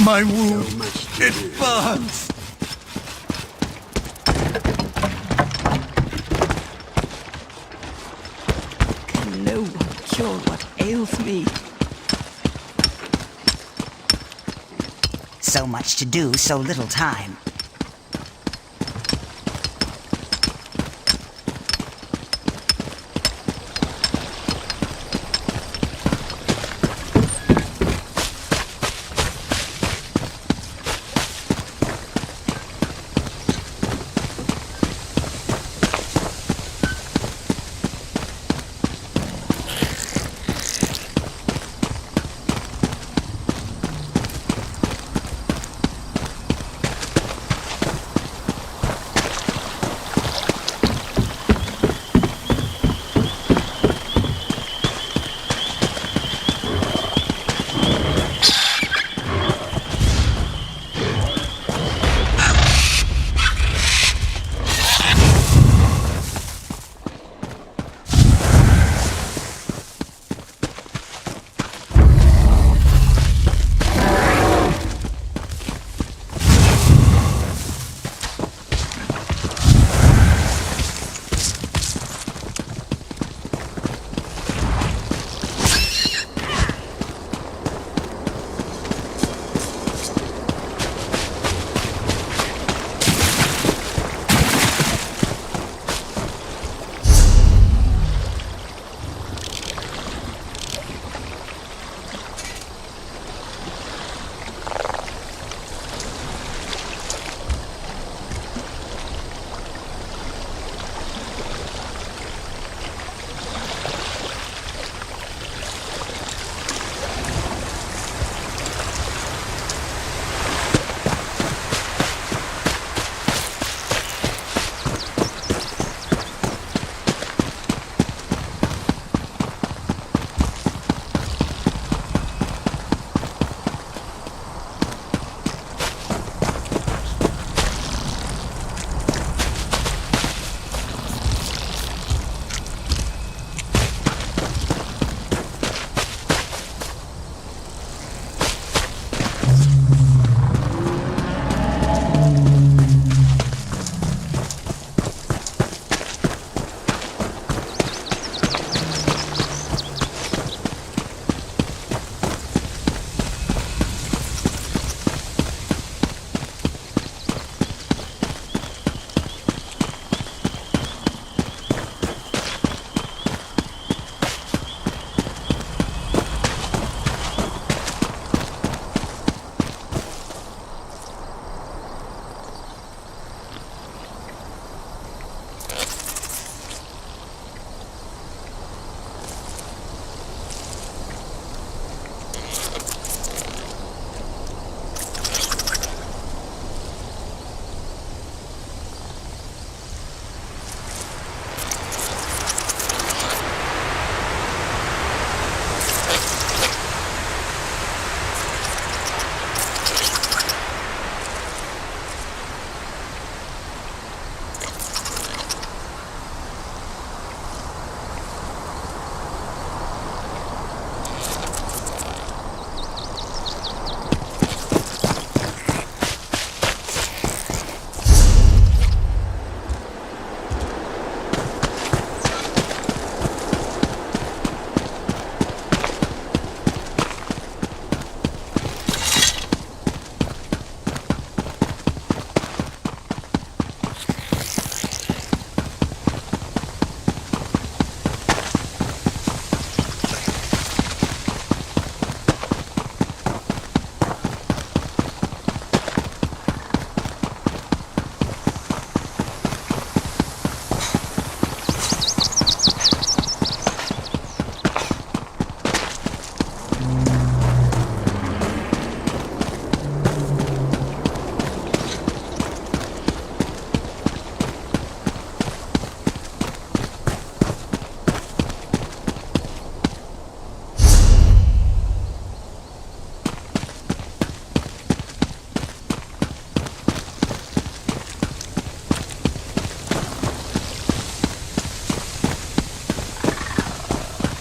My wound, it burns! Can no one cure what ails me? So much to do, so little time.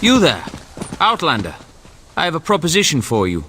You there, Outlander. I have a proposition for you.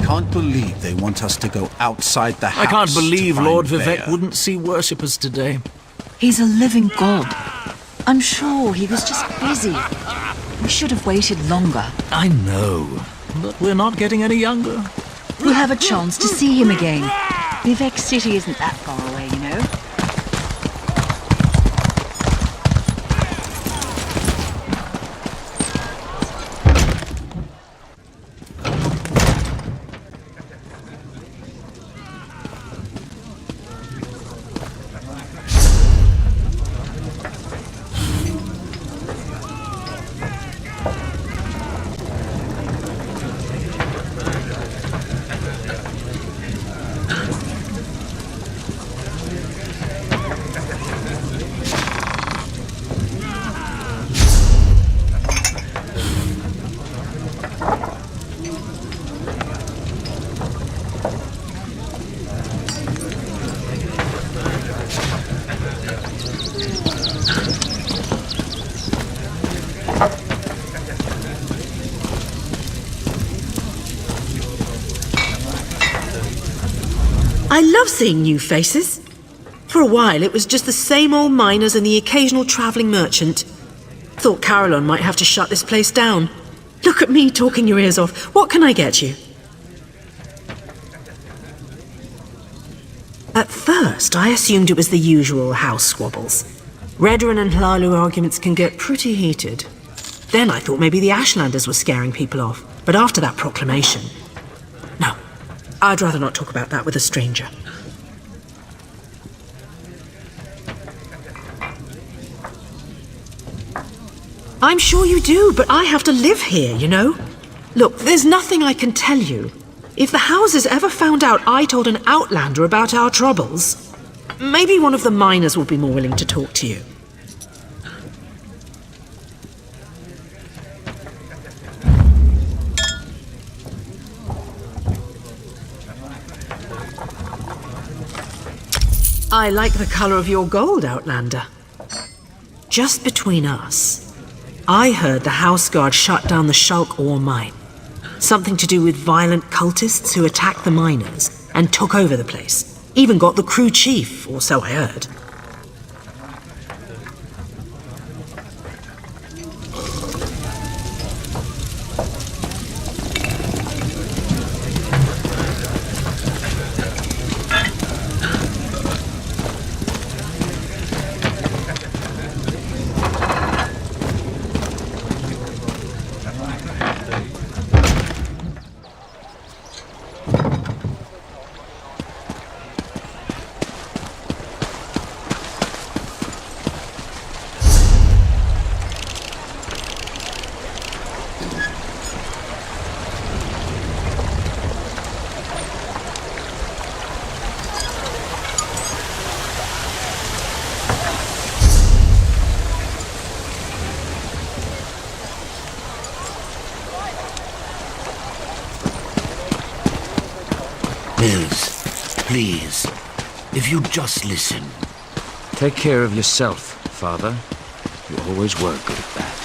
can't believe they want us to go outside the house. I can't believe to find Lord Vivek Vaya. wouldn't see worshippers today. He's a living god. I'm sure he was just busy. We should have waited longer. I know, but we're not getting any younger. We'll have a chance to see him again. Vivek City isn't that far away, you know. I love seeing new faces. For a while, it was just the same old miners and the occasional travelling merchant. Thought Caroline might have to shut this place down. Look at me talking your ears off. What can I get you? At first, I assumed it was the usual house squabbles. Redoran and Hlalu arguments can get pretty heated. Then I thought maybe the Ashlanders were scaring people off. But after that proclamation... No, I'd rather not talk about that with a stranger. I'm sure you do, but I have to live here, you know? Look, there's nothing I can tell you. If the houses ever found out I told an outlander about our troubles, maybe one of the miners will be more willing to talk to you. I like the color of your gold, Outlander. Just between us, I heard the House Guard shut down the Shulk ore mine. Something to do with violent cultists who attacked the miners and took over the place. Even got the crew chief, or so I heard. Please, if you'd just listen. Take care of yourself, Father. You always were good at that.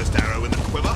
first arrow in the quiver.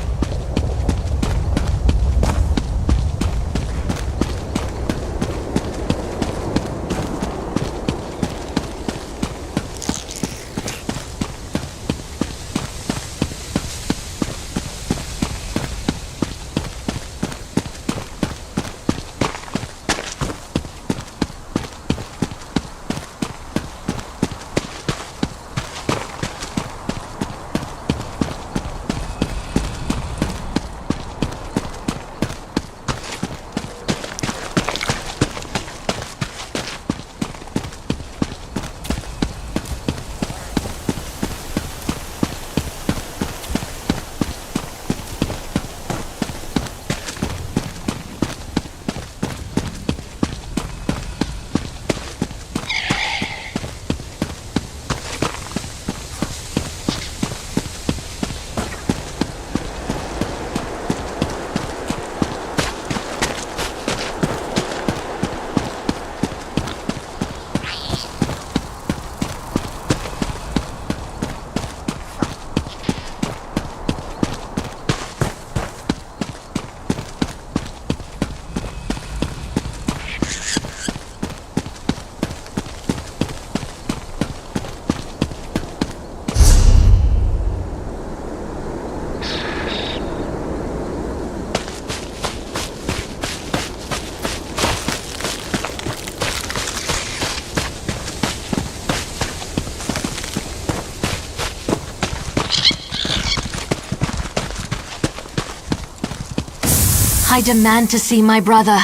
I demand to see my brother.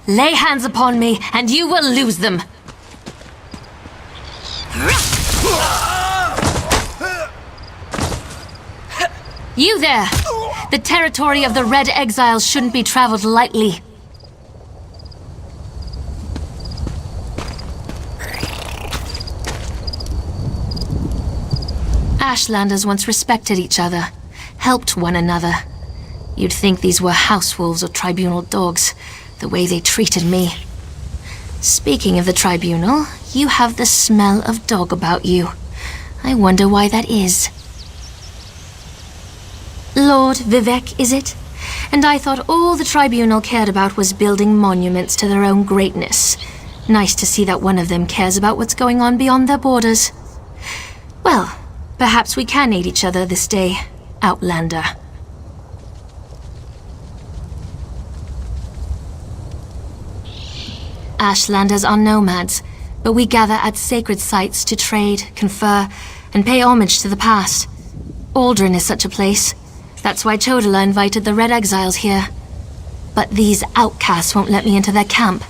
Lay hands upon me, and you will lose them. You there! The territory of the Red Exiles shouldn't be traveled lightly. Ashlanders once respected each other, helped one another. You'd think these were house wolves or tribunal dogs, the way they treated me. Speaking of the tribunal, you have the smell of dog about you. I wonder why that is. Lord Vivek, is it? And I thought all the tribunal cared about was building monuments to their own greatness. Nice to see that one of them cares about what's going on beyond their borders. Well, perhaps we can aid each other this day, Outlander. Ashlanders are nomads, but we gather at sacred sites to trade, confer, and pay homage to the past. Aldrin is such a place. That's why Chodala invited the Red Exiles here. But these outcasts won't let me into their camp.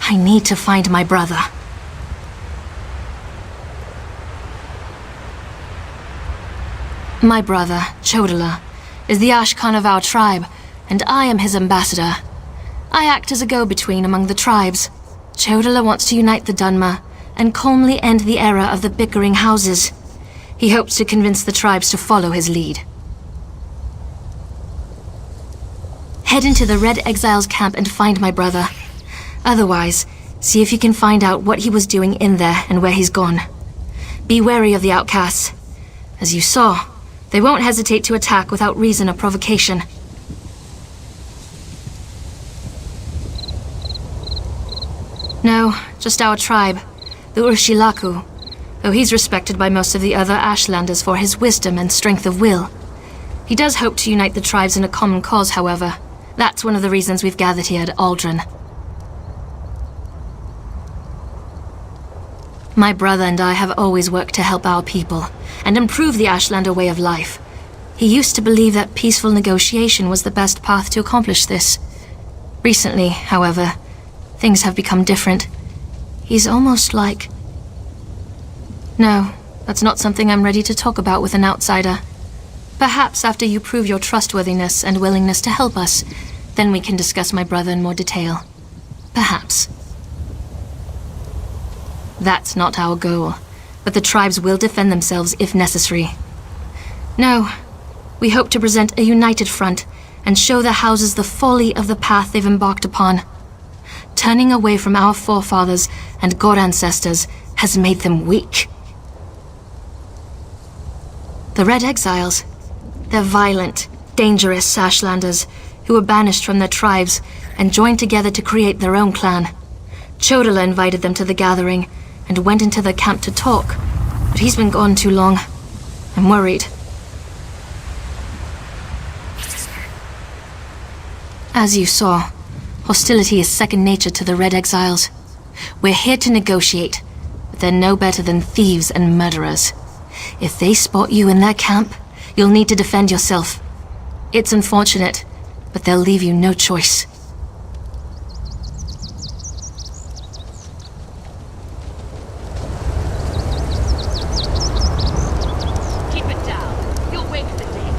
I need to find my brother. My brother, Chodala, is the Ashkan of our tribe, and I am his ambassador. I act as a go-between among the tribes. Chodala wants to unite the Dunmer and calmly end the era of the bickering houses. He hopes to convince the tribes to follow his lead. Head into the Red Exiles camp and find my brother. Otherwise, see if you can find out what he was doing in there and where he's gone. Be wary of the outcasts. As you saw, they won't hesitate to attack without reason or provocation. No, just our tribe, the Urshilaku, though he's respected by most of the other Ashlanders for his wisdom and strength of will. He does hope to unite the tribes in a common cause, however. That's one of the reasons we've gathered here at Aldrin. My brother and I have always worked to help our people and improve the Ashlander way of life. He used to believe that peaceful negotiation was the best path to accomplish this. Recently, however, things have become different. He's almost like... No, that's not something I'm ready to talk about with an outsider. Perhaps after you prove your trustworthiness and willingness to help us, then we can discuss my brother in more detail. Perhaps. That's not our goal, but the tribes will defend themselves if necessary. No, we hope to present a united front and show the houses the folly of the path they've embarked upon. Turning away from our forefathers and god ancestors has made them weak. The Red Exiles, They're violent, dangerous Ashlanders who were banished from their tribes and joined together to create their own clan. Chodala invited them to the gathering and went into the camp to talk, but he's been gone too long. I'm worried. As you saw, hostility is second nature to the Red Exiles. We're here to negotiate, but they're no better than thieves and murderers. If they spot you in their camp, you'll need to defend yourself. It's unfortunate, but they'll leave you no choice. Keep it down. You'll wake the day.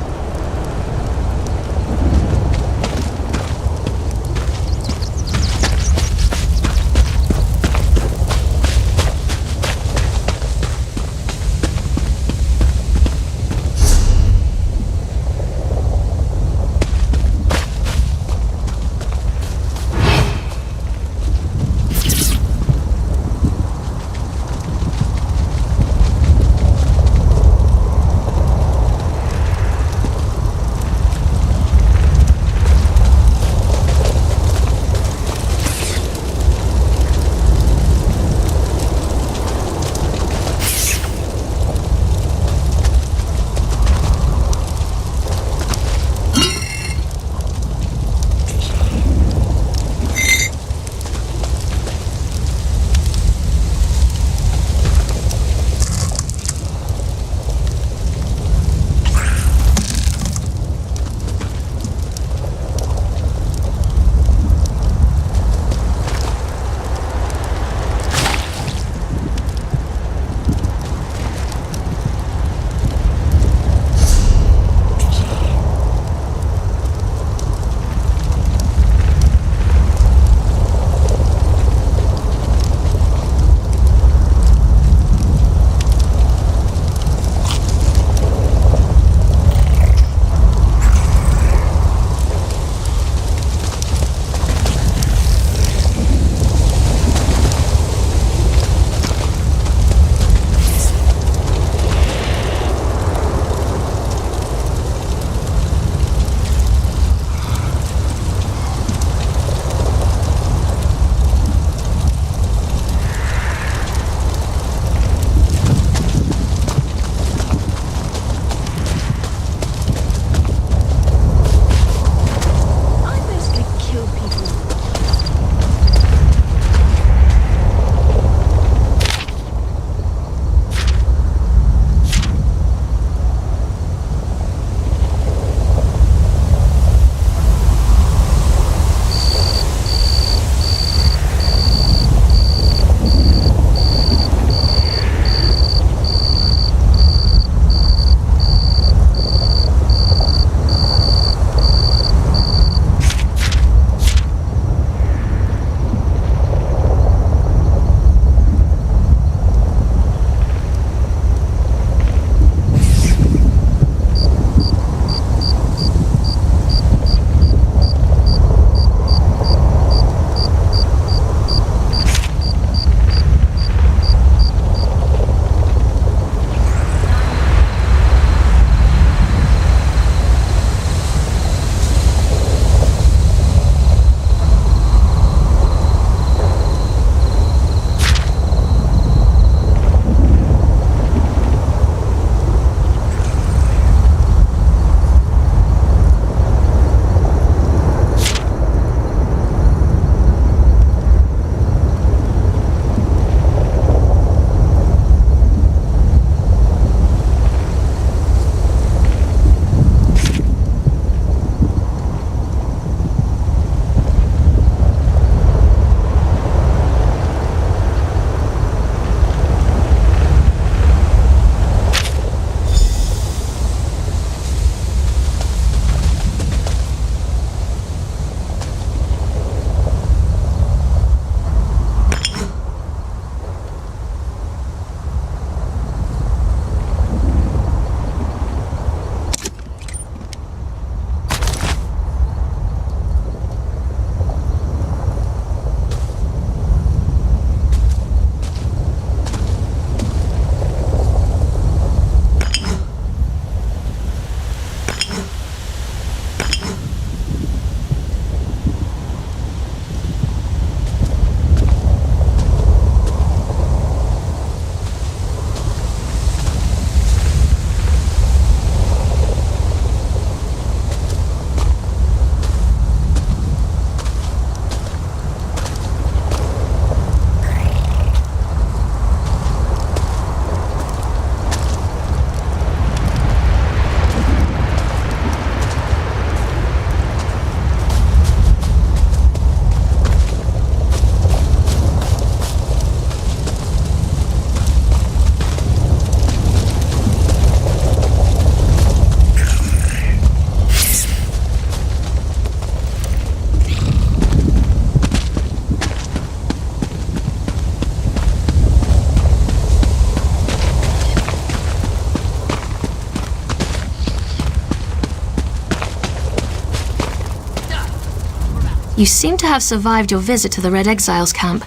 You seem to have survived your visit to the Red Exiles camp.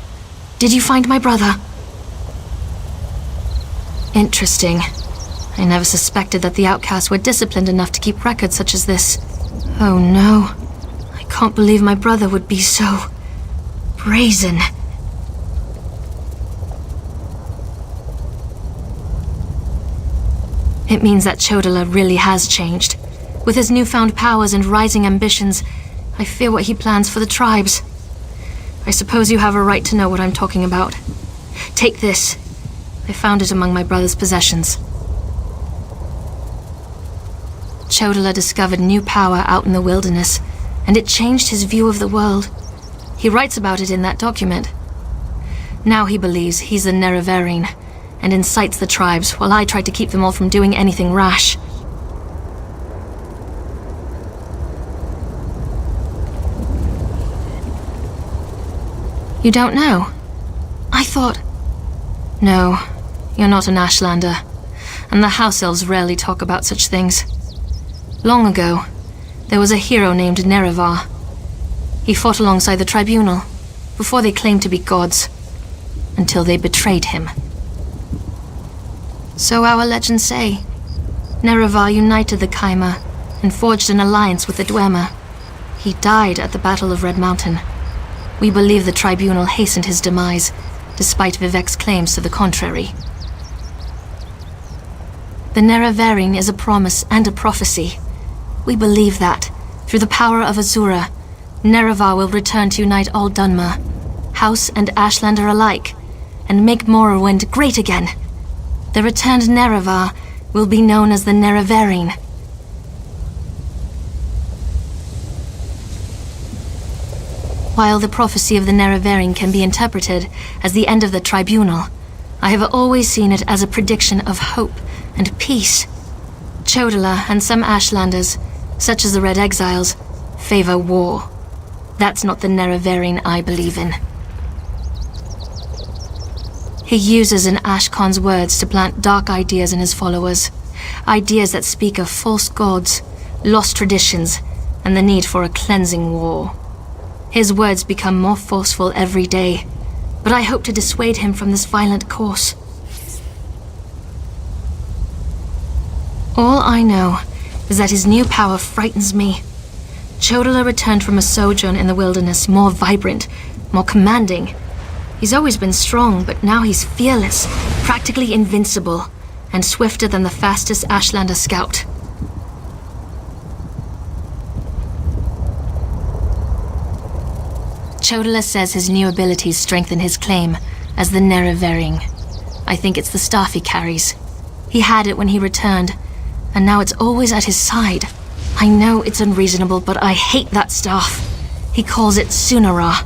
Did you find my brother? Interesting. I never suspected that the outcasts were disciplined enough to keep records such as this. Oh no. I can't believe my brother would be so brazen. It means that Chodala really has changed. With his newfound powers and rising ambitions, I fear what he plans for the tribes. I suppose you have a right to know what I'm talking about. Take this. I found it among my brother's possessions. Chodala discovered new power out in the wilderness, and it changed his view of the world. He writes about it in that document. Now he believes he's the Nerevarine, and incites the tribes while I try to keep them all from doing anything rash. You don't know? I thought... No, you're not an Ashlander, and the House Elves rarely talk about such things. Long ago, there was a hero named Nerevar. He fought alongside the Tribunal, before they claimed to be gods, until they betrayed him. So our legends say. Nerevar united the Kaima and forged an alliance with the Dwemer. He died at the Battle of Red Mountain. We believe the Tribunal hastened his demise, despite Vivek's claims to the contrary. The Nerevarine is a promise and a prophecy. We believe that, through the power of Azura, Nerevar will return to unite all Dunmer, House and Ashlander alike, and make Morrowind great again. The returned Nerevar will be known as the Nerevarine. While the prophecy of the Nerevarine can be interpreted as the end of the Tribunal, I have always seen it as a prediction of hope and peace. Chodala and some Ashlanders, such as the Red Exiles, favor war. That's not the Nerevarine I believe in. He uses an Ashkon's words to plant dark ideas in his followers. Ideas that speak of false gods, lost traditions, and the need for a cleansing war. His words become more forceful every day, but I hope to dissuade him from this violent course. All I know is that his new power frightens me. Chodala returned from a sojourn in the wilderness more vibrant, more commanding. He's always been strong, but now he's fearless, practically invincible, and swifter than the fastest Ashlander scout. Chodala says his new abilities strengthen his claim as the Nerevarine. I think it's the staff he carries. He had it when he returned, and now it's always at his side. I know it's unreasonable, but I hate that staff. He calls it Sunara.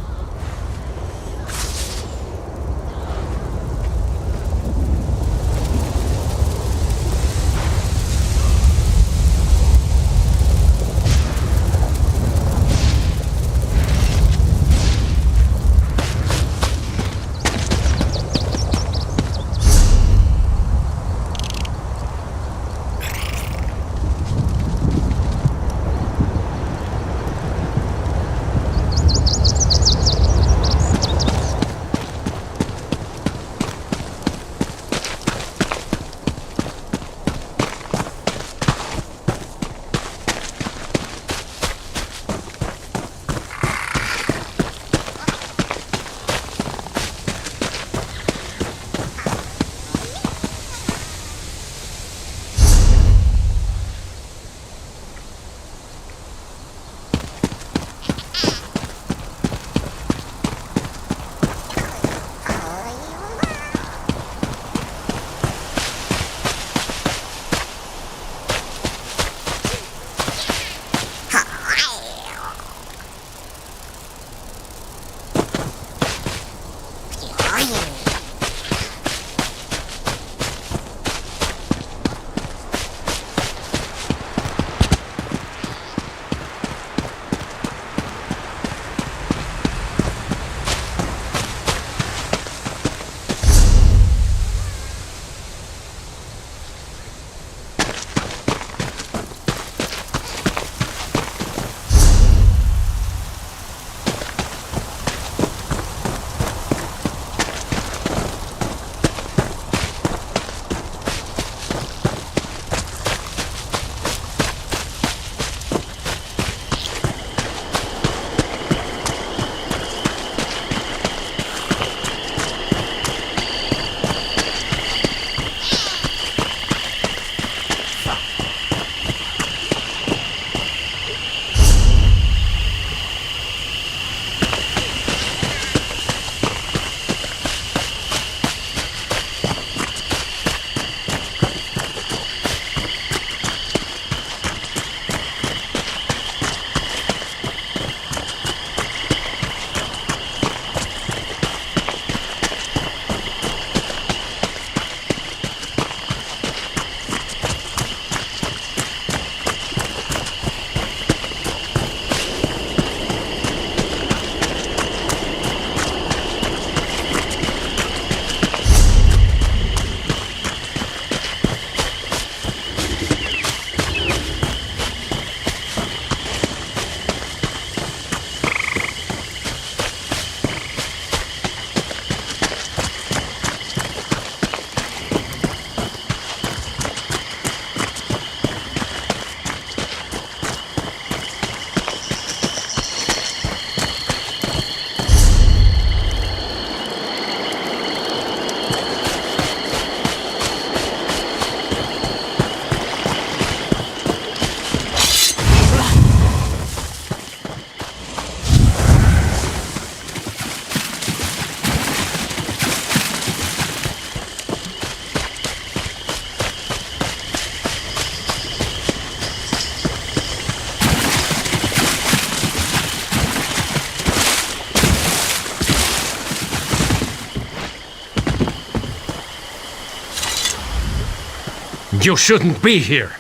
You shouldn't be here.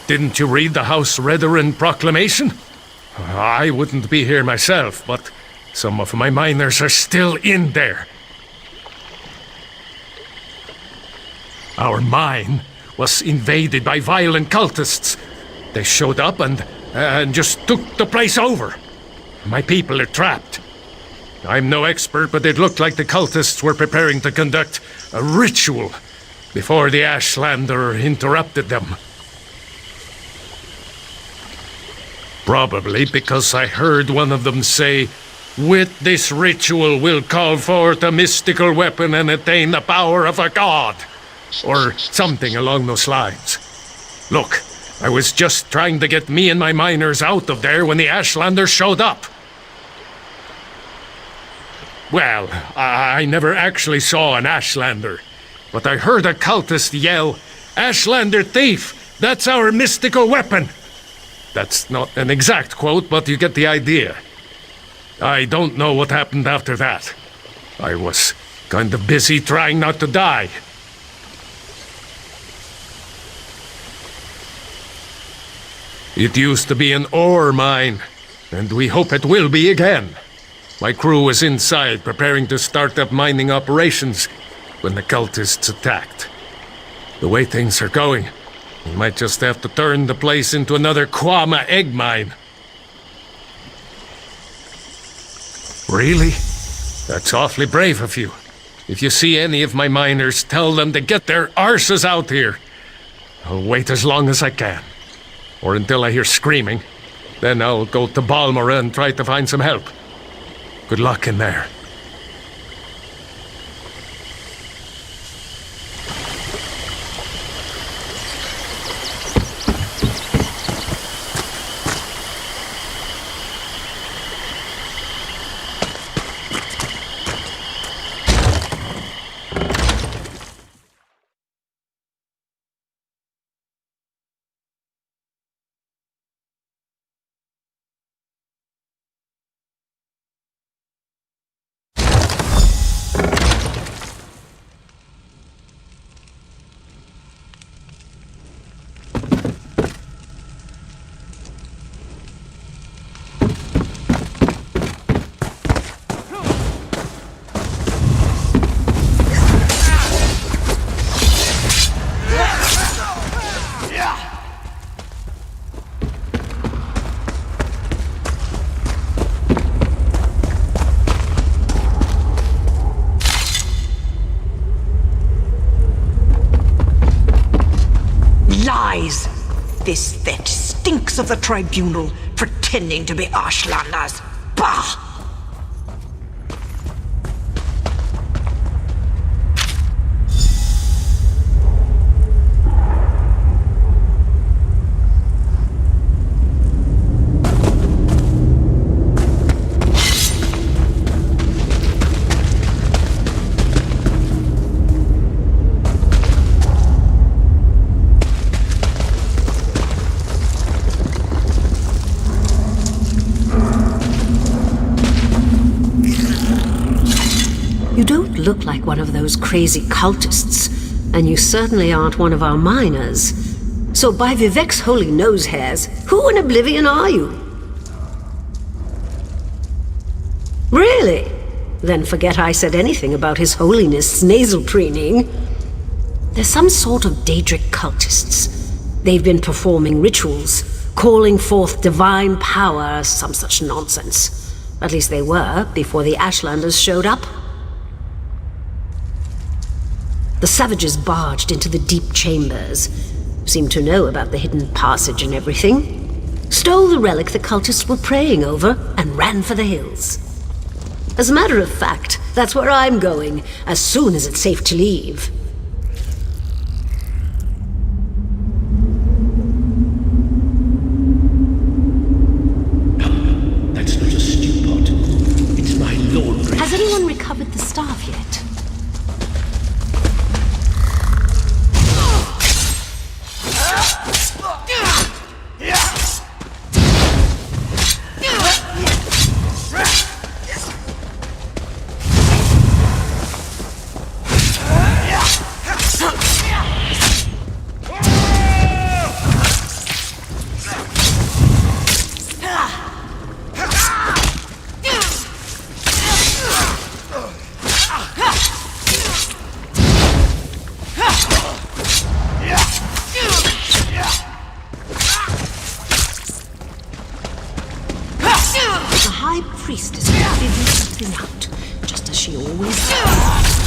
Didn't you read the House Redarin proclamation? I wouldn't be here myself, but some of my miners are still in there. Our mine was invaded by violent cultists. They showed up and just took the place over. My people are trapped. I'm no expert, but it looked like the cultists were preparing to conduct a ritual before the Ashlander interrupted them. Probably because I heard one of them say, "With this ritual we'll call forth a mystical weapon and attain the power of a god." Or something along those lines. Look, I was just trying to get me and my miners out of there when the Ashlander showed up. Well, I never actually saw an Ashlander, but I heard a cultist yell, "Ashlander thief! That's our mystical weapon!" That's not an exact quote, but you get the idea. I don't know what happened after that. I was kind of busy trying not to die. It used to be an ore mine, and we hope it will be again. My crew was inside preparing to start up mining operations when the cultists attacked. The way things are going, we might just have to turn the place into another Kwama egg mine. Really? That's awfully brave of you. If you see any of my miners, tell them to get their arses out here. I'll wait as long as I can. Or until I hear screaming. Then I'll go to Balmora and try to find some help. Good luck in there. Lies! This fetch stinks of the tribunal, pretending to be Ashlanders. Bah! You don't look like one of those crazy cultists, and you certainly aren't one of our miners. So by Vivek's holy nose hairs, who in oblivion are you? Really? Then forget I said anything about His Holiness' nasal preening. They're some sort of Daedric cultists. They've been performing rituals, calling forth divine power, some such nonsense. At least they were, before the Ashlanders showed up. The savages barged into the deep chambers, seemed to know about the hidden passage and everything, stole the relic the cultists were praying over, and ran for the hills. As a matter of fact, that's where I'm going, as soon as it's safe to leave. That's not a stew pot. It's my laundry. Has anyone recovered the staff yet? High Priestess will figure something out, just as she always does.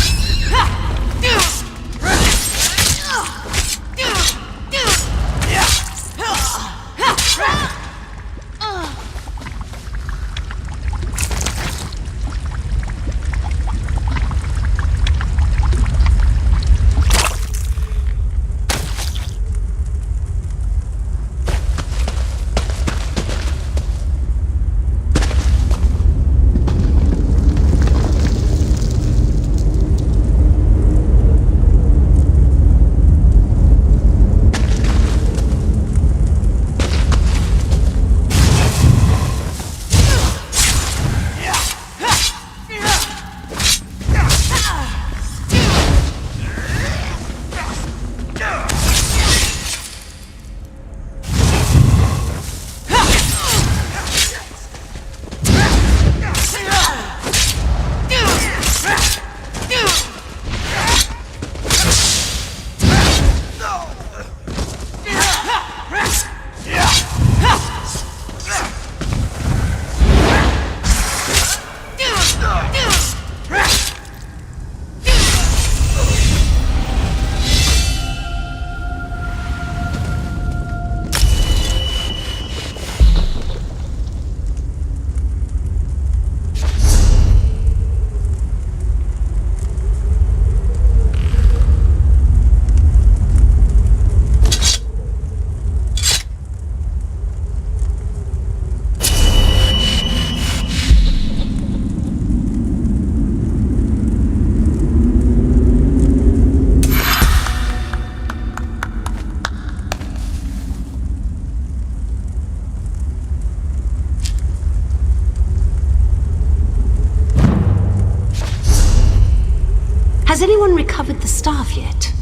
Has anyone recovered the staff yet?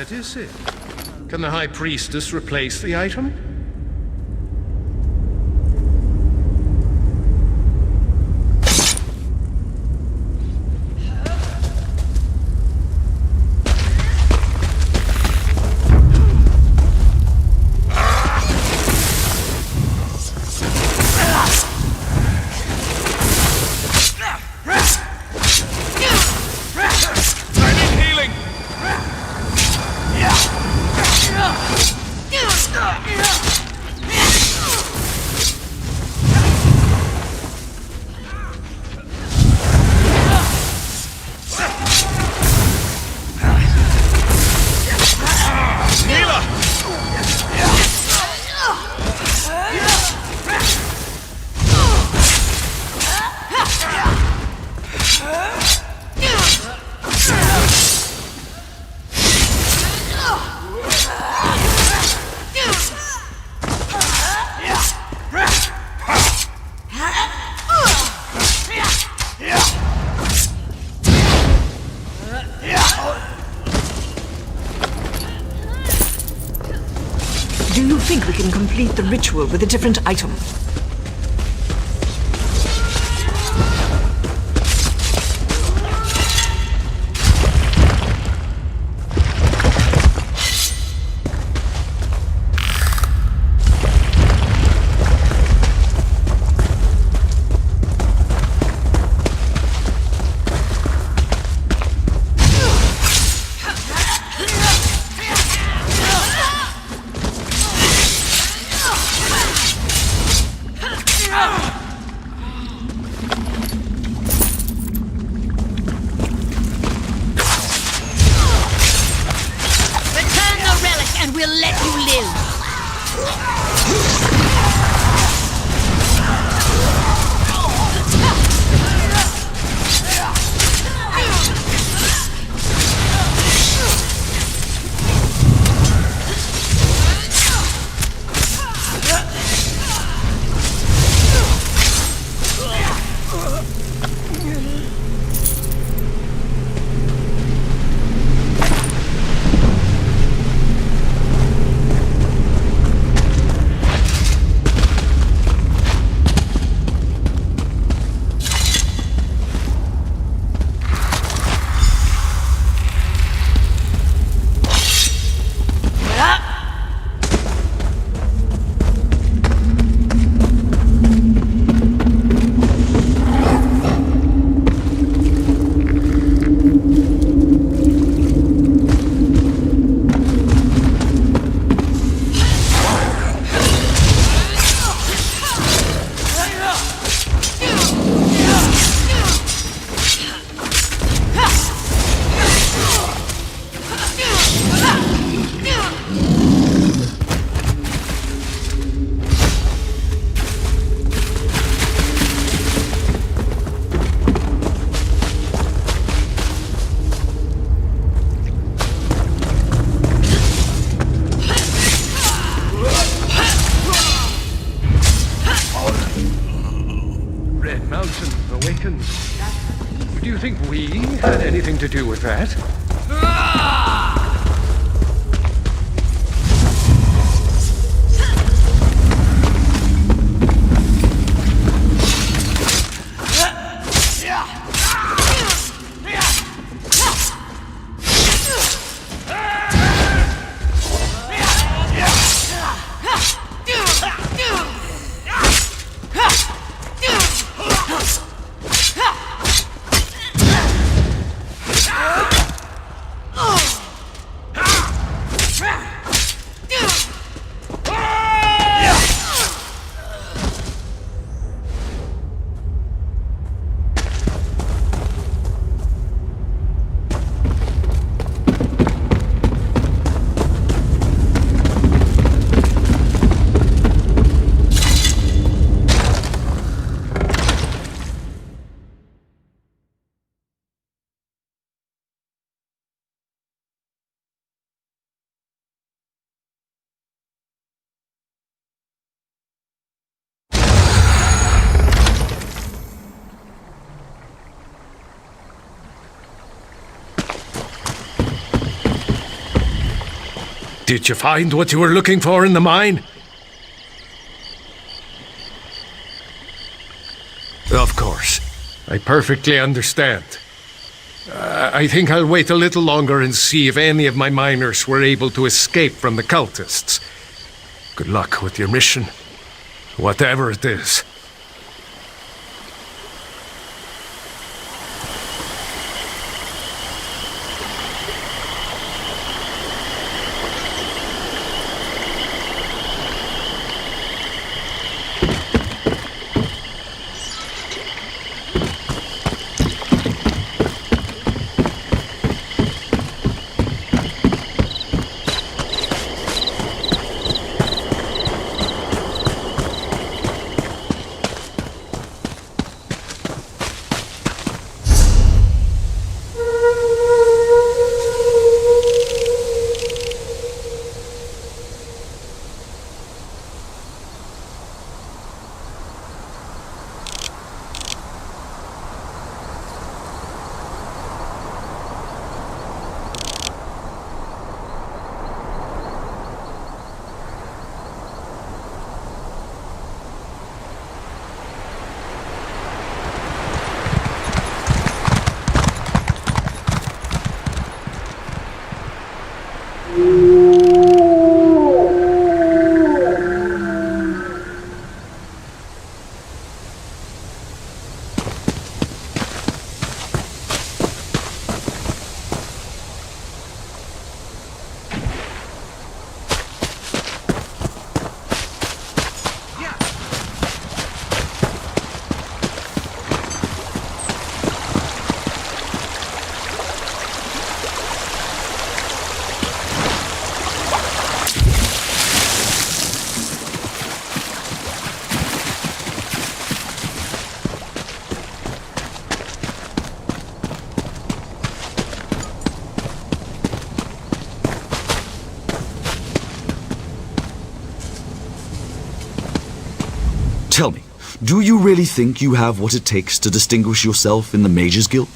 bad is it? Can the High Priestess replace the item? think we can complete the ritual with a different item? Do you think we had anything to do with that? Did you find what you were looking for in the mine? Of course. I perfectly understand. I think I'll wait a little longer and see if any of my miners were able to escape from the cultists. Good luck with your mission, whatever it is. Tell me, do you really think you have what it takes to distinguish yourself in the Mages Guild?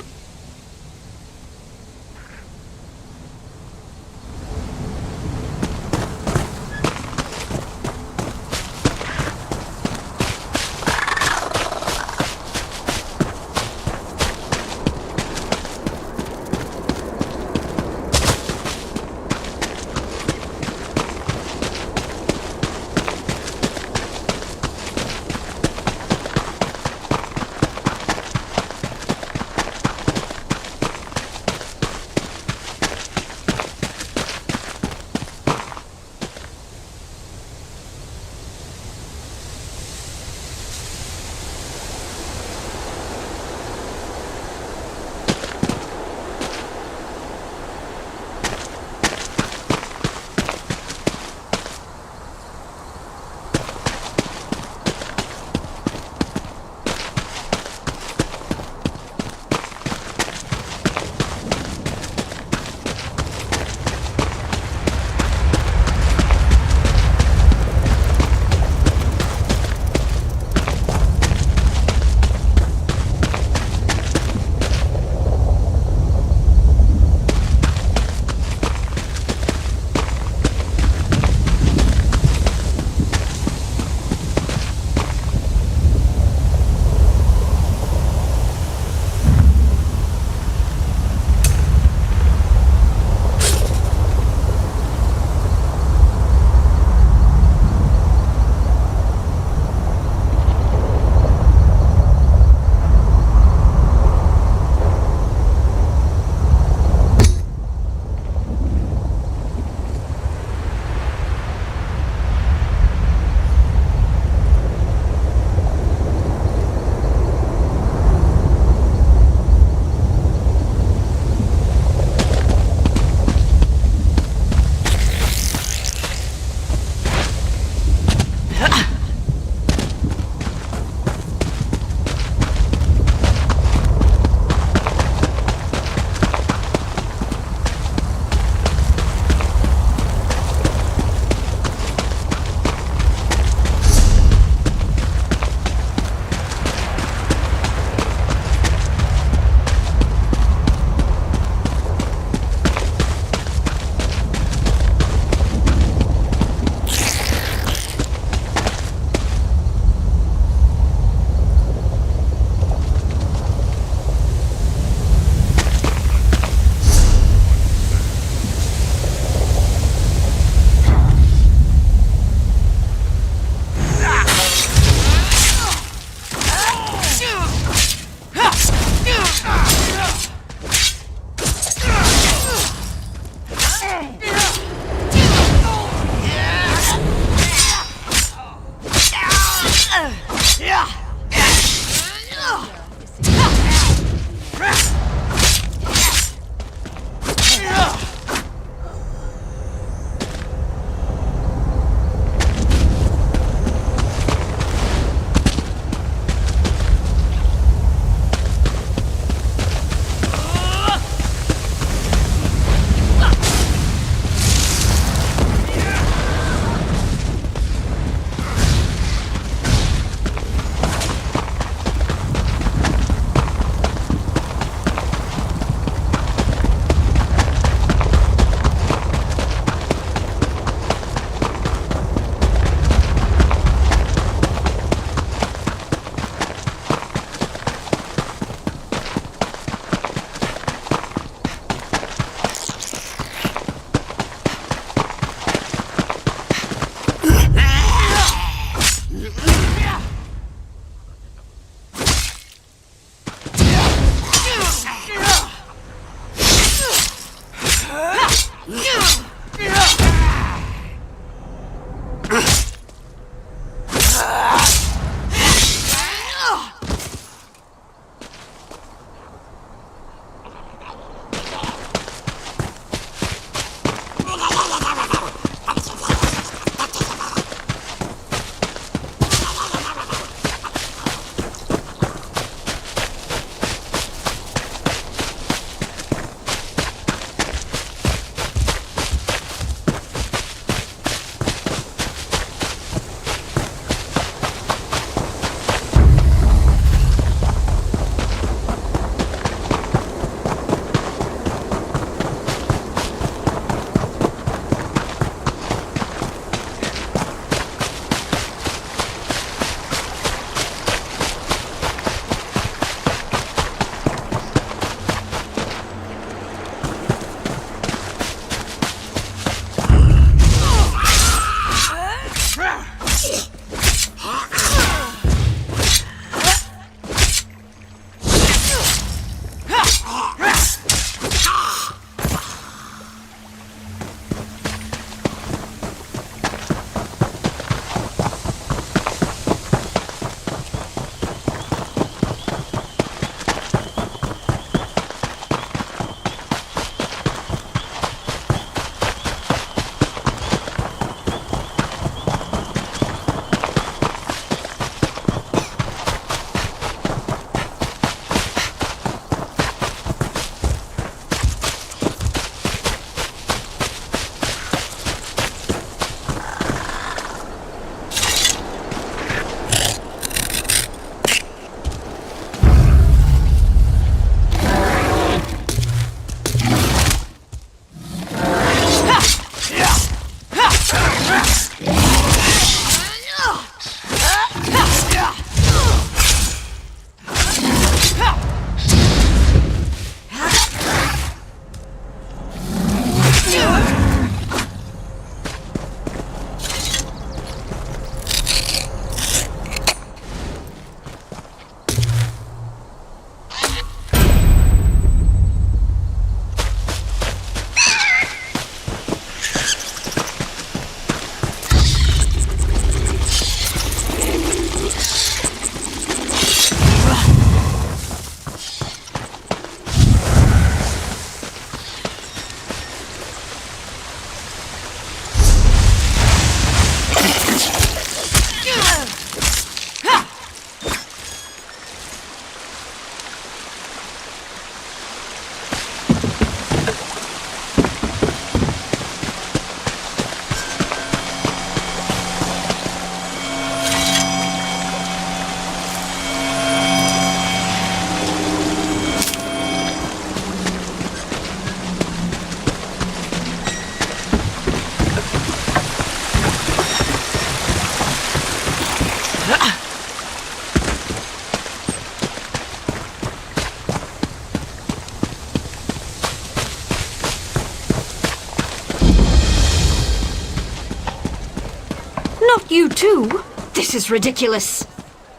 Not you too. This is ridiculous.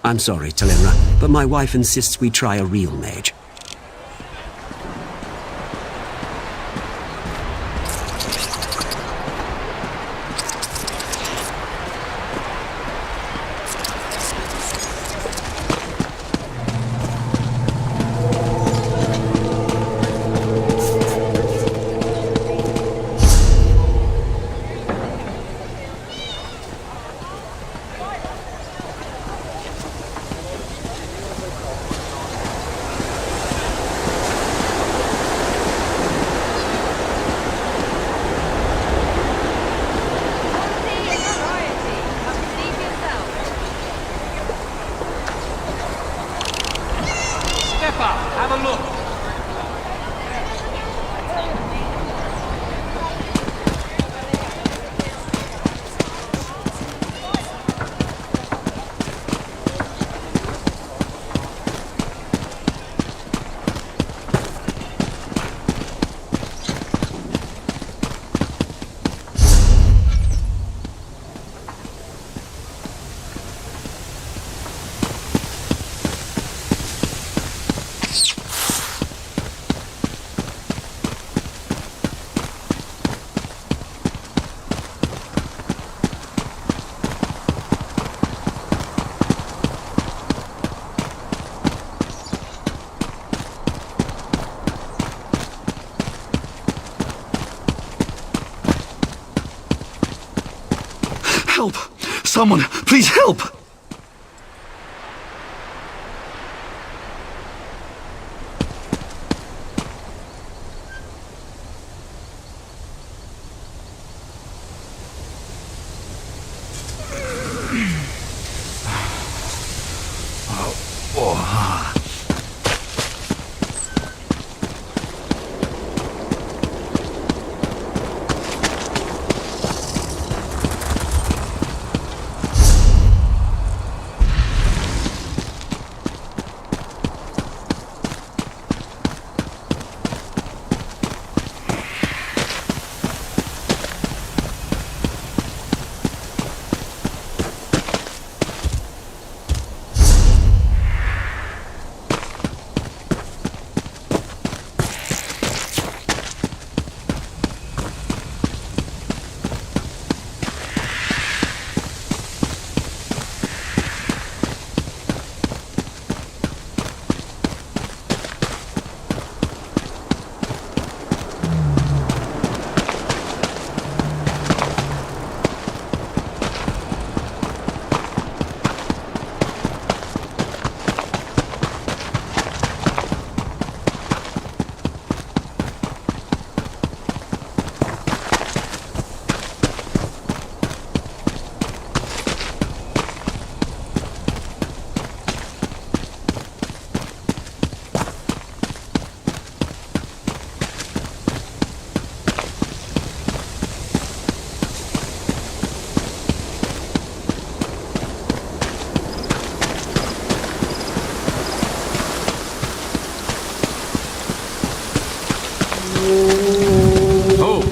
I'm sorry, Talimra, but my wife insists we try a real mage. Have a look. Help! Someone, please help!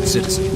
Citizen.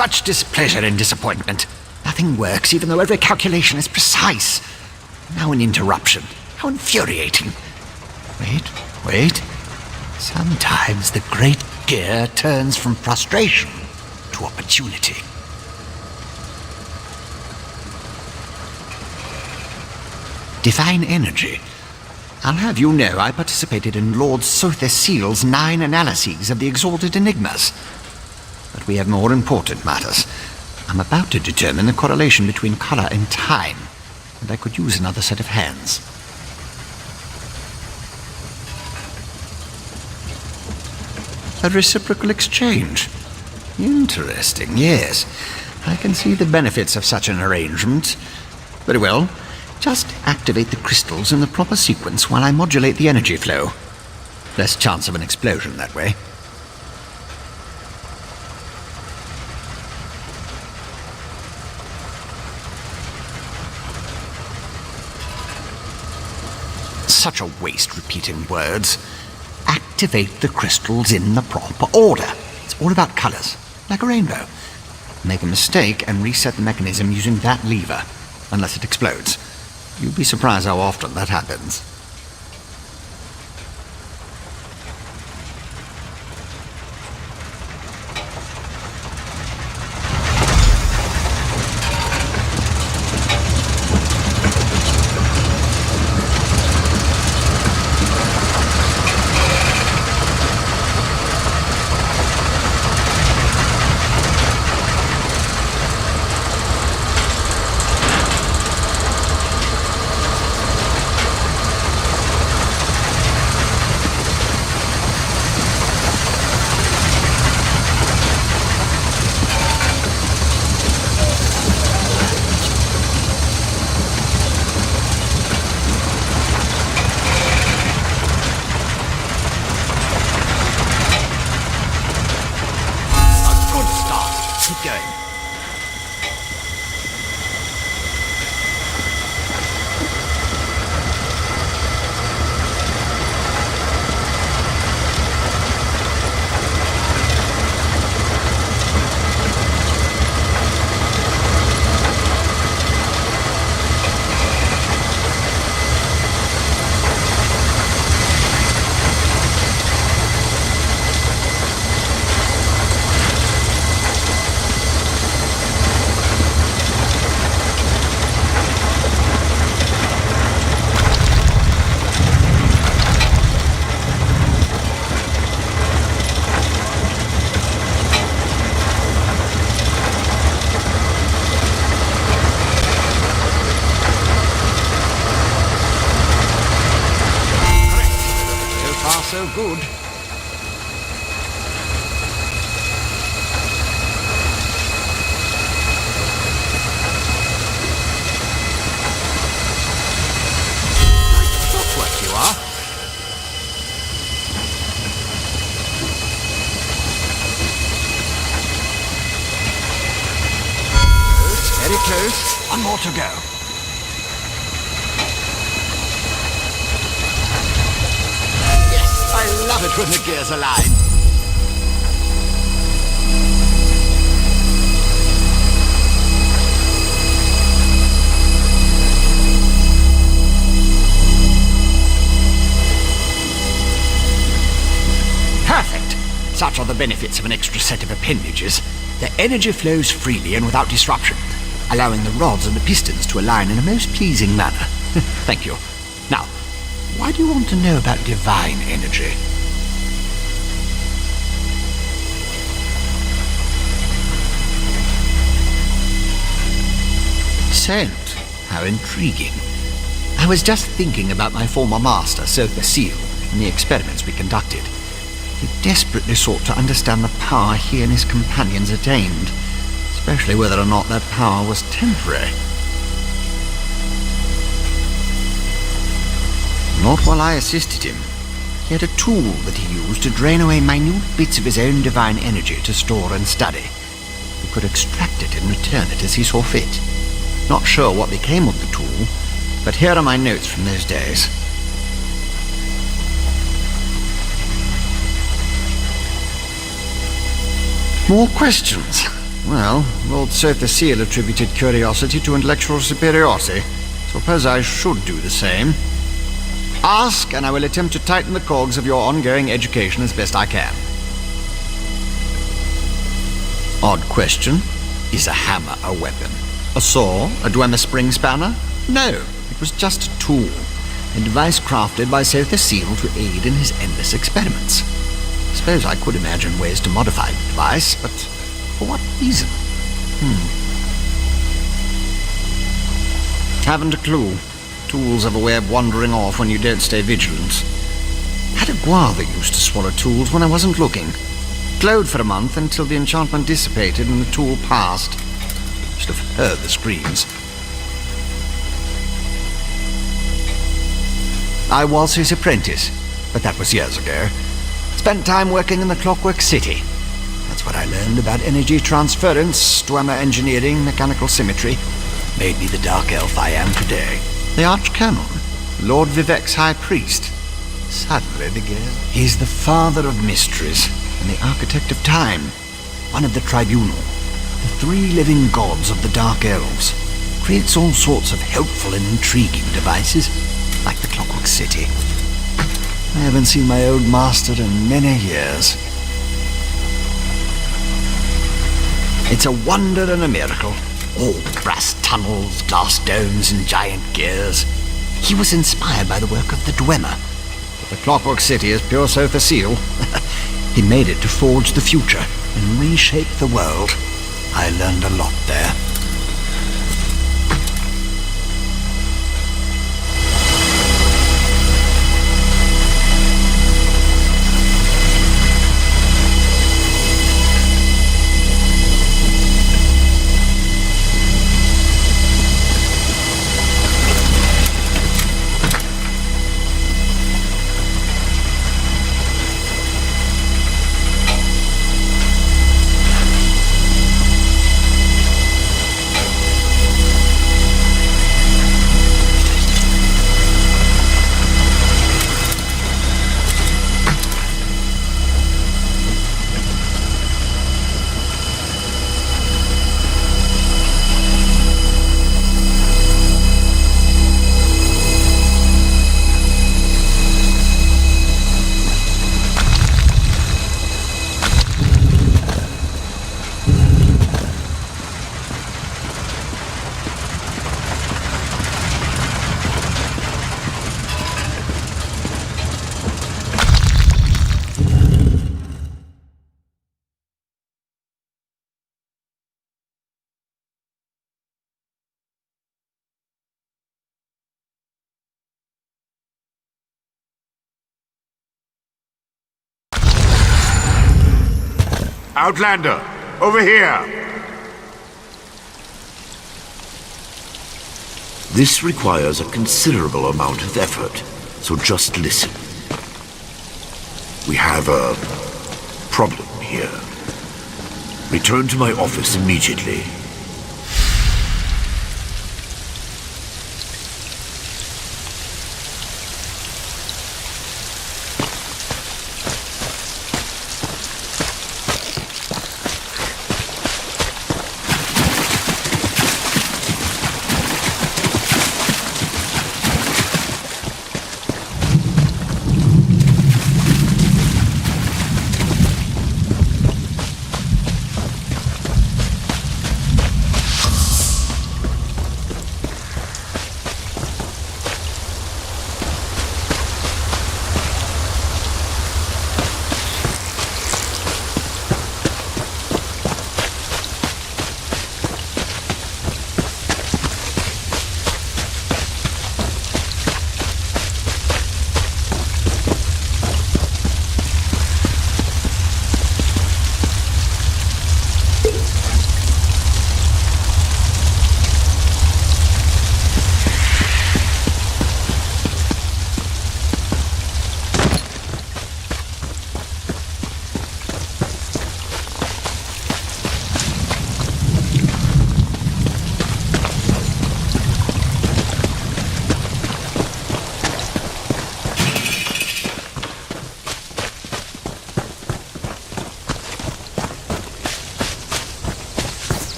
such displeasure and disappointment. Nothing works, even though every calculation is precise. Now an interruption. How infuriating. Wait. Sometimes the great gear turns from frustration to opportunity. Divine energy. I'll have you know I participated in Lord Sotherseal's 9 analyses of the exalted enigmas. But we have more important matters. I'm about to determine the correlation between color and time, and I could use another set of hands. A reciprocal exchange. Interesting, yes. I can see the benefits of such an arrangement. Very well. Just activate the crystals in the proper sequence while I modulate the energy flow. Less chance of an explosion that way. Such a waste repeating words. Activate the crystals in the proper order. It's all about colors, like a rainbow. Make a mistake and reset the mechanism using that lever, unless it explodes. You'd be surprised how often that happens. So good. Like clockwork you are. Close, very close. One more to go. I love it when the gears align. Perfect! Such are the benefits of an extra set of appendages. The energy flows freely and without disruption, allowing the rods and the pistons to align in a most pleasing manner. Thank you. Now, why do you want to know about divine energy? Scent. How intriguing. I was just thinking about my former master, Sotherseal, and the experiments we conducted. He desperately sought to understand the power he and his companions attained, especially whether or not that power was temporary. Not while I assisted him. He had a tool that he used to drain away minute bits of his own divine energy to store and study. He could extract it and return it as he saw fit. Not sure what became of the tool, but here are my notes from those days. More questions? Well, Lord Seal attributed curiosity to intellectual superiority. Suppose I should do the same. Ask, and I will attempt to tighten the cogs of your ongoing education as best I can. Odd question. Is a hammer a weapon? A saw? A Dwemer spring spanner? No, it was just a tool. A device crafted by Seal to aid in his endless experiments. I suppose I could imagine ways to modify the device, but for what reason? Haven't a clue. Tools have a way of wandering off when you don't stay vigilant. Had a guava used to swallow tools when I wasn't looking. Glowed for a month until the enchantment dissipated and the tool passed. Should have heard the screams. I was his apprentice, but that was years ago. Spent time working in the Clockwork City. That's what I learned about energy transference, Dwemer engineering, mechanical symmetry. Made me the dark elf I am today. The Archcanon, Lord Vivek's High Priest. Suddenly the girl. He's the father of mysteries and the architect of time. One of the Tribunal. The three living gods of the Dark Elves. Creates all sorts of helpful and intriguing devices, like the Clockwork City. I haven't seen my old master in many years. It's a wonder and a miracle. All brass tunnels, glass domes, and giant gears. He was inspired by the work of the Dwemer. But the Clockwork City is pure Seal. He made it to forge the future and reshape the world. I learned a lot there. Outlander, over here! This requires a considerable amount of effort, so just listen. We have a problem here. Return to my office immediately.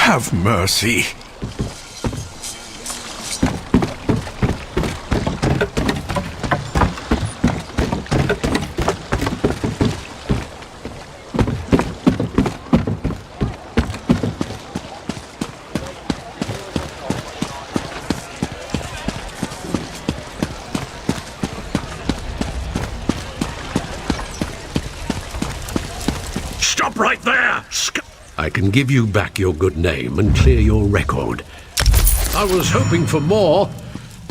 Have mercy. Stop right there! I can give you back your good name and clear your record. I was hoping for more,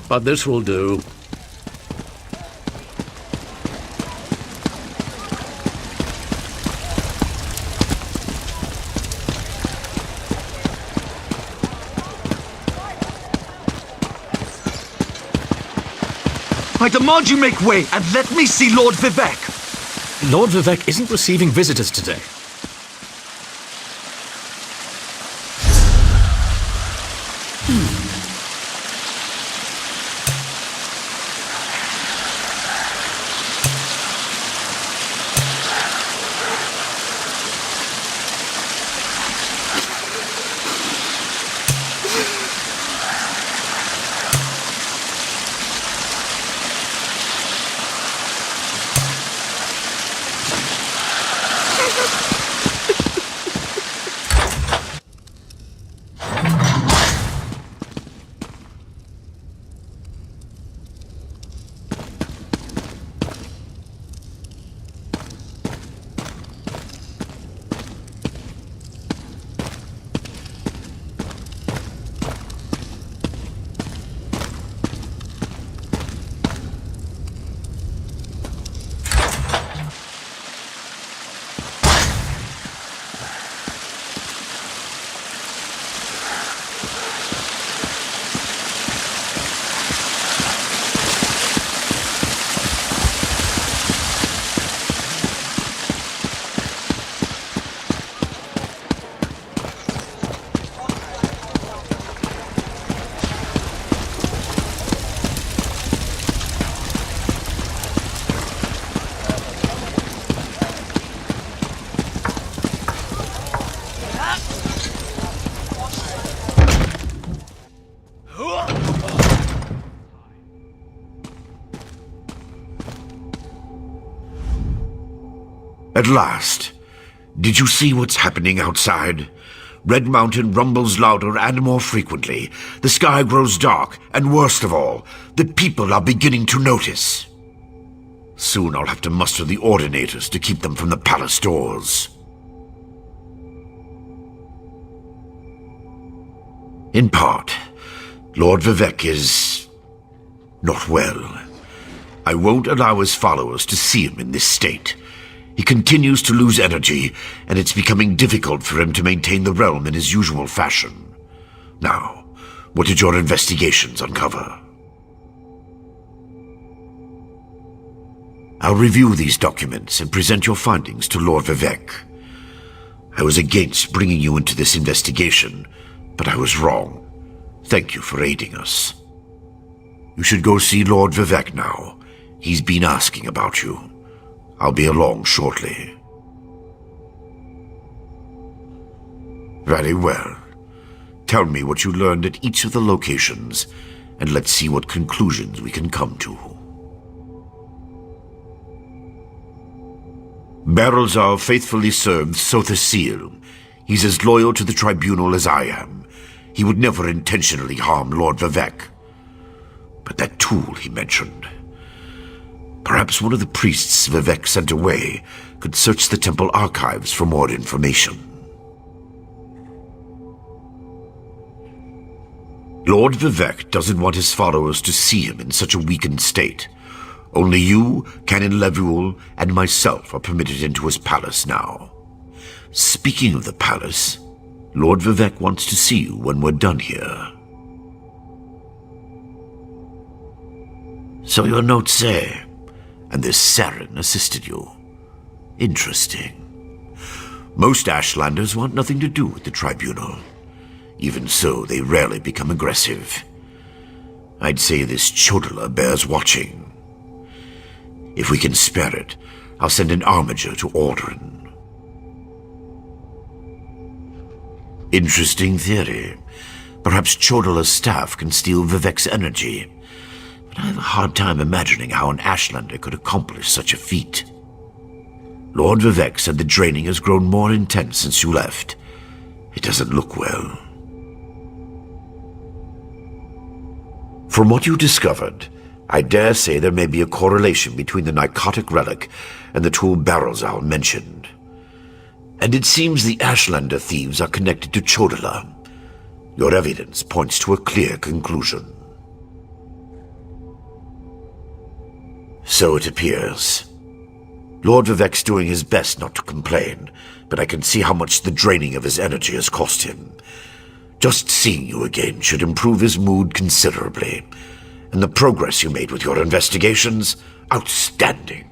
but this will do. I demand you make way and let me see Lord Vivek. Lord Vivek isn't receiving visitors today. At last. Did you see what's happening outside? Red Mountain rumbles louder and more frequently. The sky grows dark, and worst of all, the people are beginning to notice. Soon I'll have to muster the Ordinators to keep them from the palace doors. In part, Lord Vivek is not well. I won't allow his followers to see him in this state. He continues to lose energy, and it's becoming difficult for him to maintain the realm in his usual fashion. Now, what did your investigations uncover? I'll review these documents and present your findings to Lord Vivek. I was against bringing you into this investigation, but I was wrong. Thank you for aiding us. You should go see Lord Vivek now. He's been asking about you. I'll be along shortly. Very well. Tell me what you learned at each of the locations, and let's see what conclusions we can come to. Barrelzar faithfully served Sotha Seal. He's as loyal to the tribunal as I am. He would never intentionally harm Lord Vivek. But that tool he mentioned... Perhaps one of the priests Vivek sent away could search the temple archives for more information. Lord Vivek doesn't want his followers to see him in such a weakened state. Only you, Canon Levuel, and myself are permitted into his palace now. Speaking of the palace, Lord Vivek wants to see you when we're done here. So your notes say... And this Saren assisted you. Interesting. Most Ashlanders want nothing to do with the tribunal. Even so, they rarely become aggressive. I'd say this Chodala bears watching. If we can spare it, I'll send an armiger to Aldrin. Interesting theory. Perhaps Chodala's staff can steal Vivek's energy. But I have a hard time imagining how an Ashlander could accomplish such a feat. Lord Vivek said the draining has grown more intense since you left. It doesn't look well. From what you discovered, I dare say there may be a correlation between the narcotic relic and the two barrels I mentioned. And it seems the Ashlander thieves are connected to Chodala. Your evidence points to a clear conclusion. So it appears. Lord Vivek's doing his best not to complain, but I can see how much the draining of his energy has cost him. Just seeing you again should improve his mood considerably. And the progress you made with your investigations, outstanding.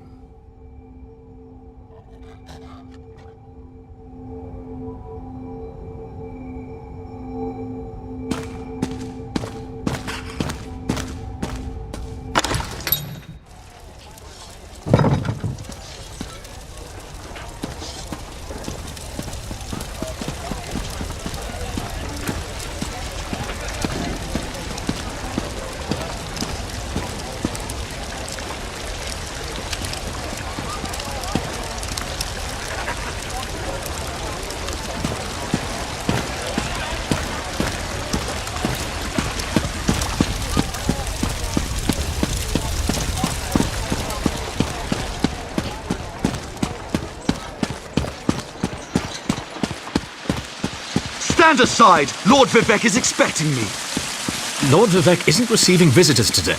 Stand aside! Lord Vivek is expecting me! Lord Vivek isn't receiving visitors today.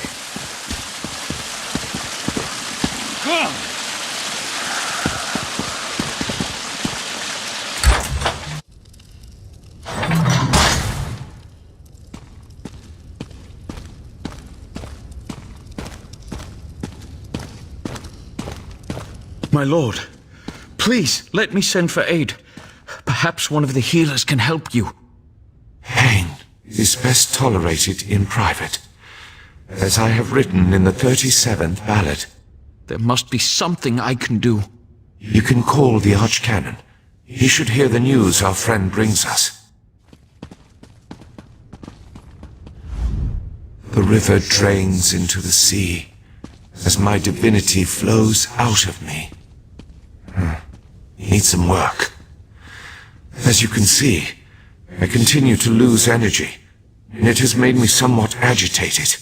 My lord, please let me send for aid. Perhaps one of the healers can help you. Pain is best tolerated in private, as I have written in the 37th ballad. There must be something I can do. You can call the Archcanon. He should hear the news our friend brings us. The river drains into the sea, as my divinity flows out of me. Need some work. As you can see, I continue to lose energy, and it has made me somewhat agitated.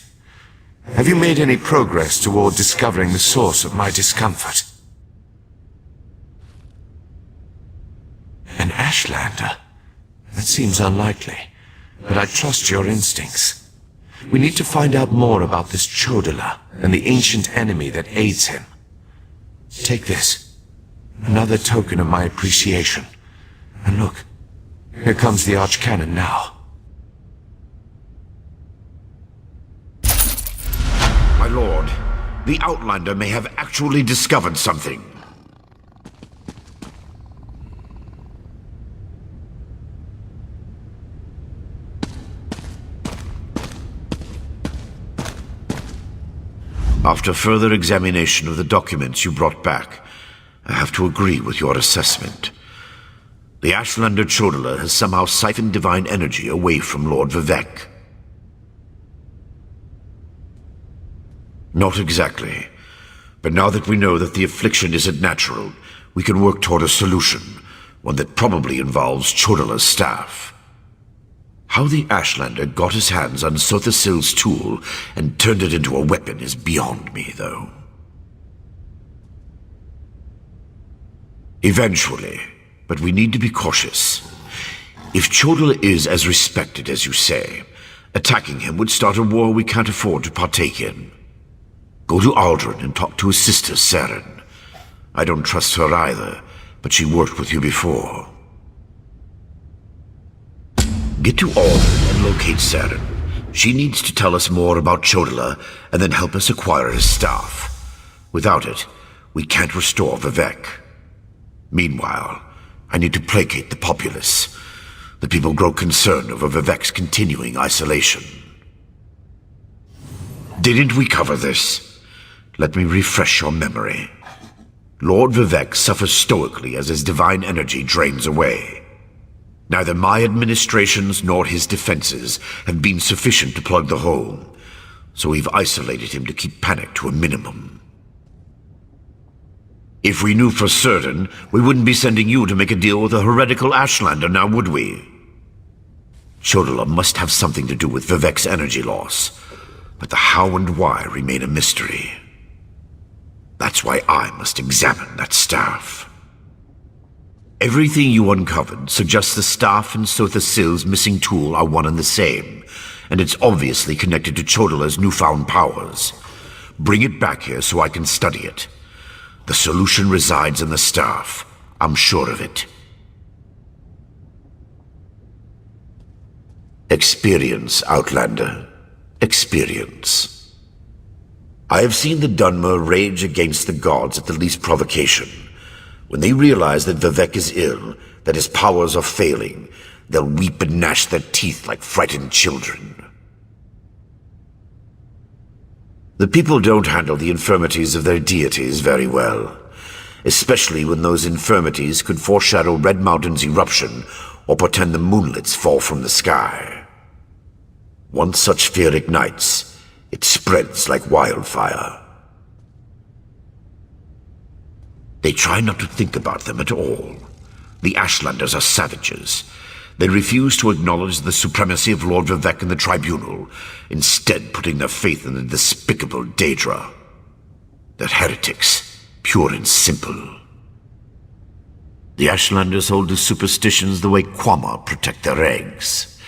Have you made any progress toward discovering the source of my discomfort? An Ashlander? That seems unlikely, but I trust your instincts. We need to find out more about this Chodala and the ancient enemy that aids him. Take this, another token of my appreciation. And look, here comes the Archcanon now. My lord, the Outlander may have actually discovered something. After further examination of the documents you brought back, I have to agree with your assessment. The Ashlander Chodala has somehow siphoned divine energy away from Lord Vivek. Not exactly. But now that we know that the affliction isn't natural, we can work toward a solution, one that probably involves Chodala's staff. How the Ashlander got his hands on Sothasil's tool and turned it into a weapon is beyond me, though. Eventually, but we need to be cautious. If Chodala is as respected as you say, attacking him would start a war we can't afford to partake in. Go to Aldrin and talk to his sister, Saren. I don't trust her either, but she worked with you before. Get to Aldrin and locate Saren. She needs to tell us more about Chodala and then help us acquire his staff. Without it, we can't restore Vivek. Meanwhile, I need to placate the populace. The people grow concerned over Vivek's continuing isolation. Didn't we cover this? Let me refresh your memory. Lord Vivek suffers stoically as his divine energy drains away. Neither my administrations nor his defenses have been sufficient to plug the hole, so we've isolated him to keep panic to a minimum. If we knew for certain, we wouldn't be sending you to make a deal with a heretical Ashlander, now would we? Chodala must have something to do with Vivek's energy loss, but the how and why remain a mystery. That's why I must examine that staff. Everything you uncovered suggests the staff and Sotha Sil's missing tool are one and the same, and it's obviously connected to Chodala's newfound powers. Bring it back here so I can study it. The solution resides in the staff. I'm sure of it. Experience, Outlander. Experience. I have seen the Dunmer rage against the gods at the least provocation. When they realize that Vivek is ill, that his powers are failing, they'll weep and gnash their teeth like frightened children. The people don't handle the infirmities of their deities very well, especially when those infirmities could foreshadow Red Mountain's eruption or portend the moonlets fall from the sky. Once such fear ignites, it spreads like wildfire. They try not to think about them at all. The Ashlanders are savages. They refuse to acknowledge the supremacy of Lord Vivek in the Tribunal, instead putting their faith in the despicable Daedra. They're heretics, pure and simple. The Ashlanders hold to superstitions the way Kwama protect their eggs.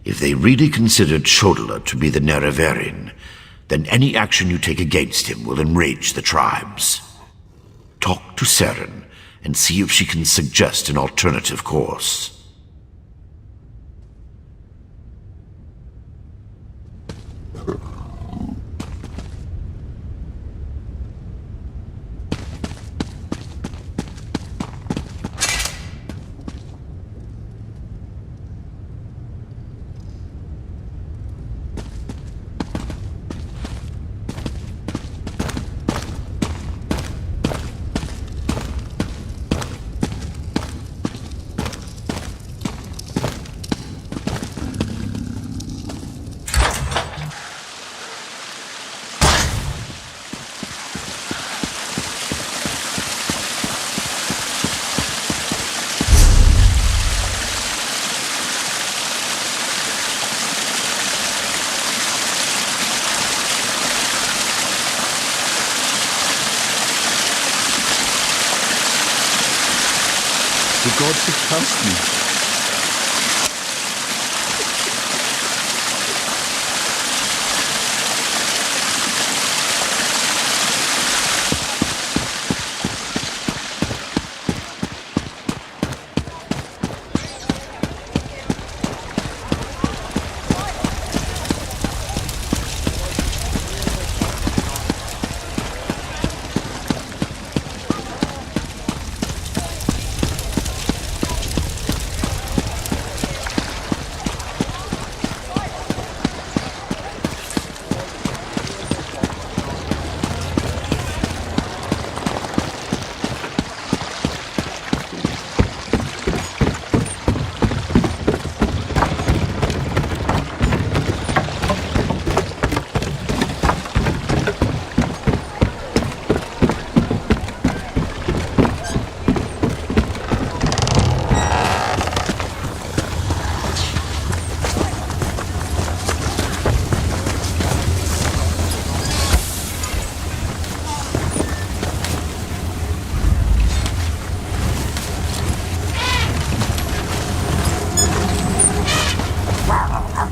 If they really considered Chodala to be the Nerevarin, then any action you take against him will enrage the tribes. Talk to Seren and see if she can suggest an alternative course. The gods have cursed me.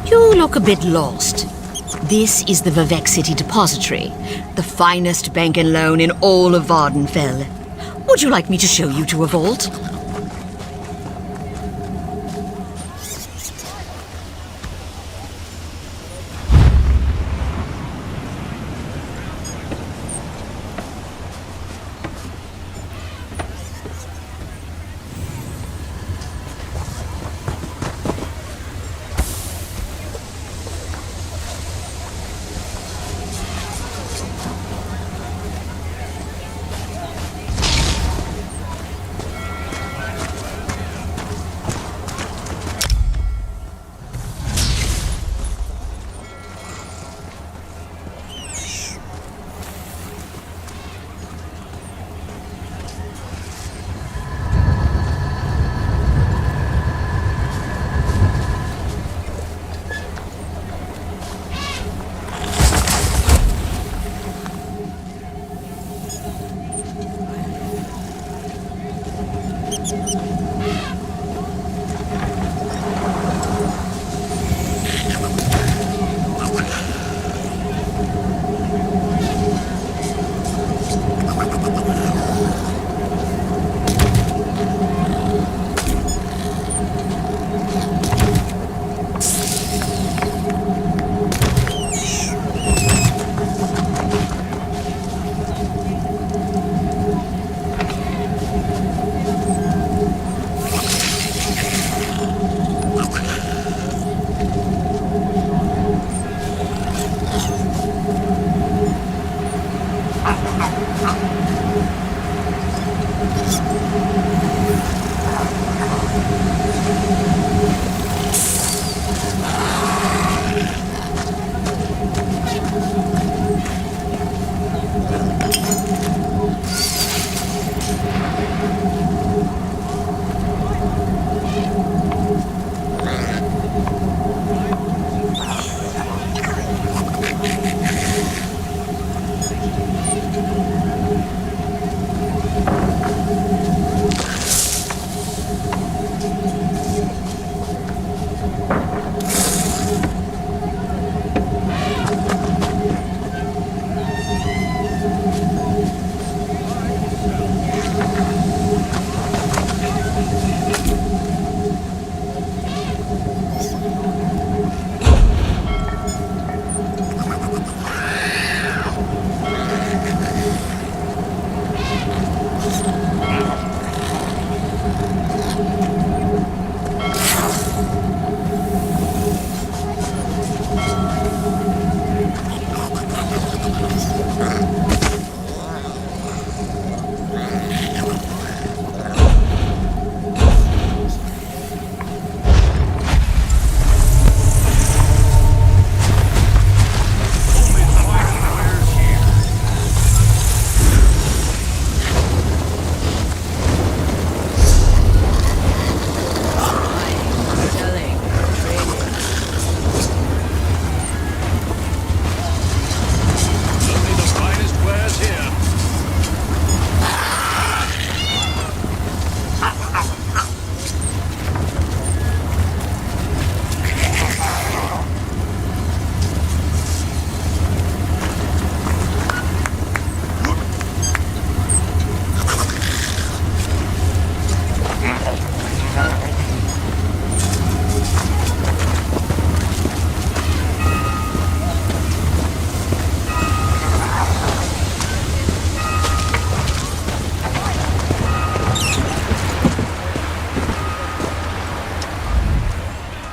You look a bit lost. This is the Vivek City Depository, the finest bank and loan in all of Vardenfell. Would you like me to show you to a vault?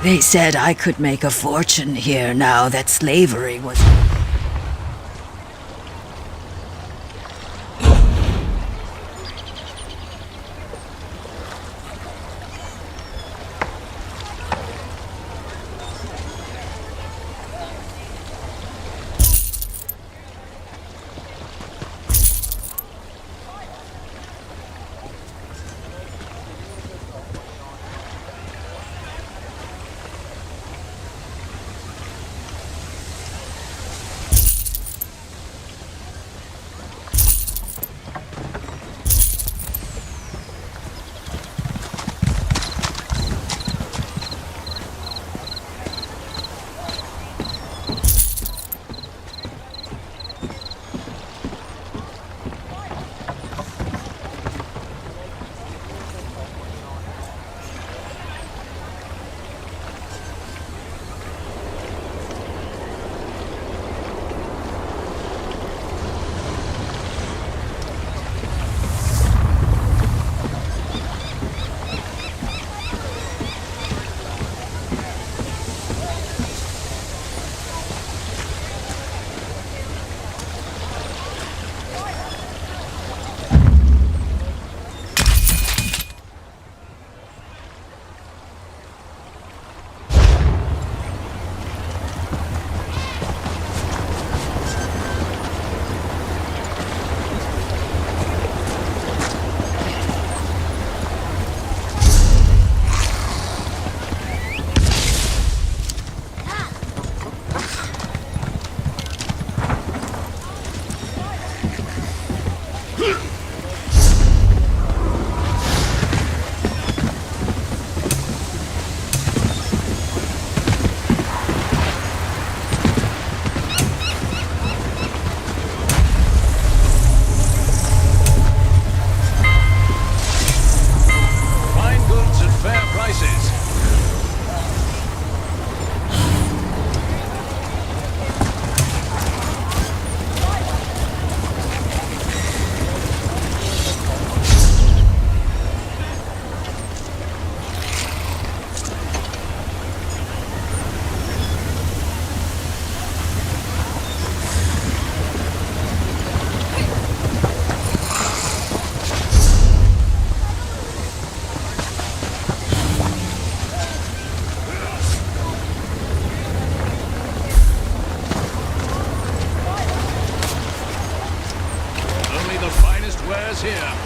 They said I could make a fortune here now that slavery was... repairs here.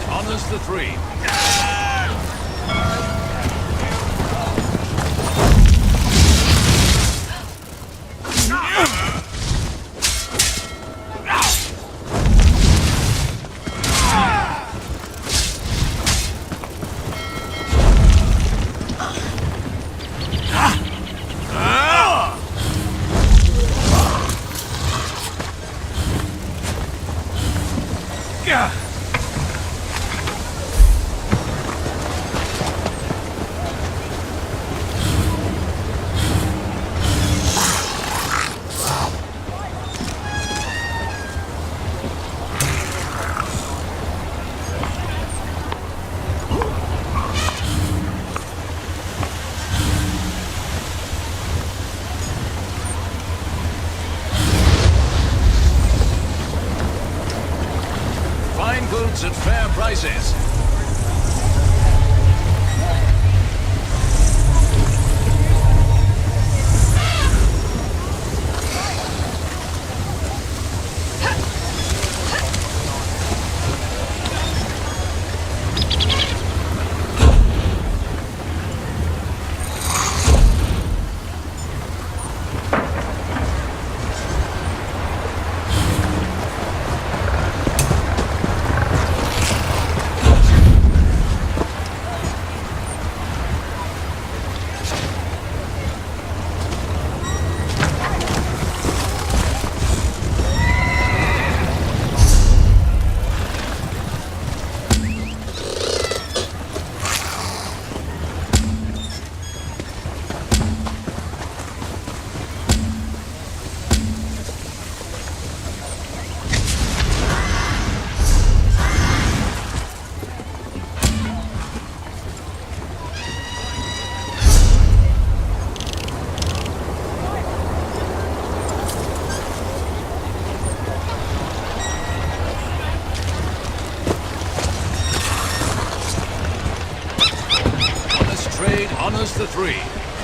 Honors the three. Goods at fair prices. Honors the three.